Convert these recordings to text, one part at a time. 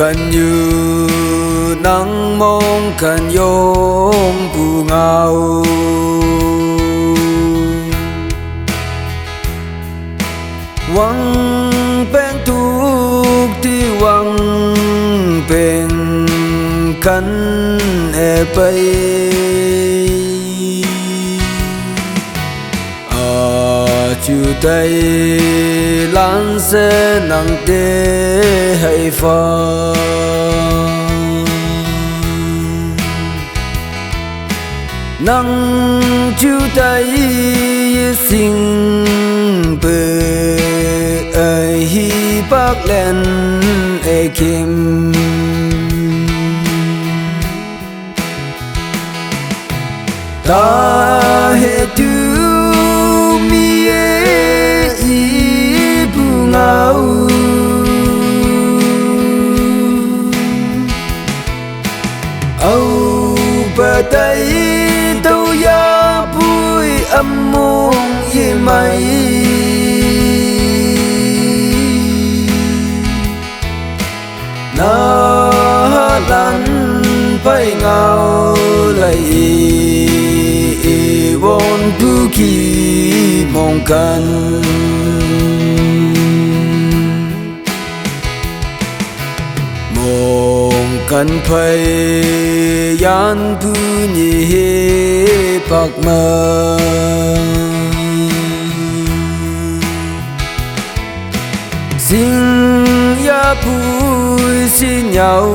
kan như nắng mong kan yong pu ngao wang pen tuk ti wang pen kan e pai chu tay lan sẽ nặng tê hay pha nắng chu tay xin bề ai hi bác lên ai kim ta hệ tu âu bờ tây đâu ya bụi âm môn ye mây na lan bay ngao lại vốn tu kỳ mong cần kan phai yan pu ni he pak ma xin ya pu xin nhau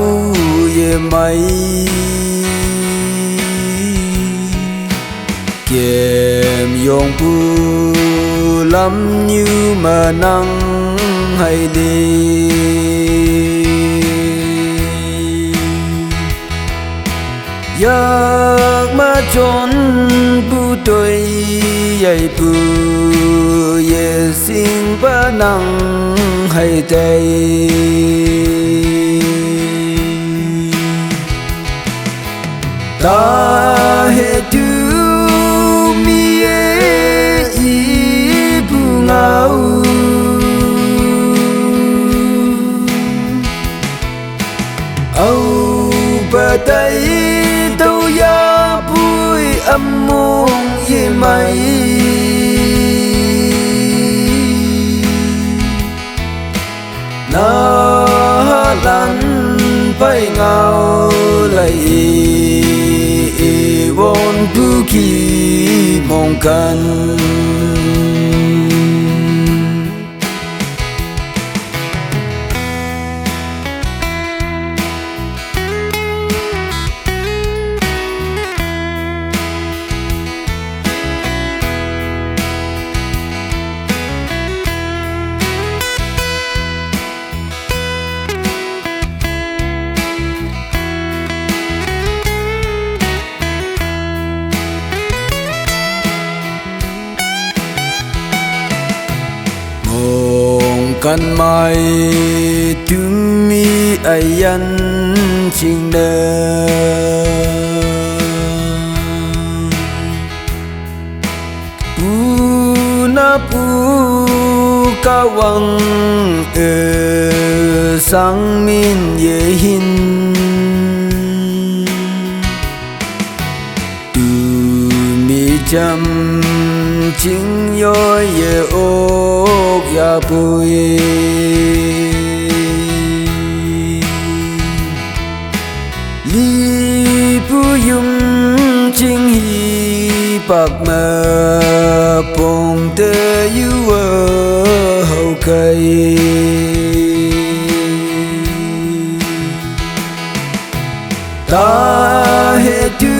ye mai kem yong pu lam như mà nắng hay đi yak ma chon bu toi yai pu ye sing ba nang hai tay ta he tu mi e i bu ngao au ba tay âm môn ye mây na lan bay ngao lại vốn tu kỳ mong cần kan mai tumi ayan ching de na pu kawang sang min ye hin tu mi cham ching yo ye ok ya bui li pu yum ching hi bak ma pong te yu hậu cây ta he tu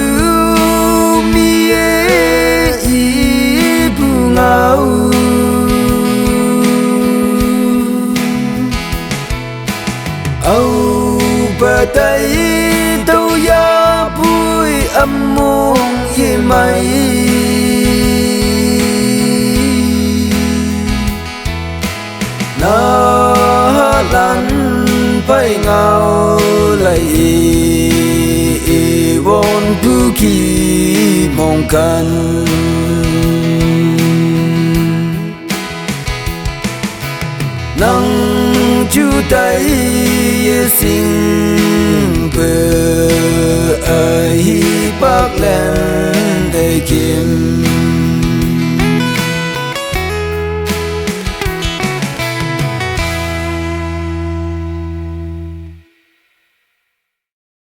mi e i bu ngao âu bờ tây đâu ya bụi âm môn ye mây na lan bay ngao lại vốn tu kỳ mong cần nắng chu tay sinh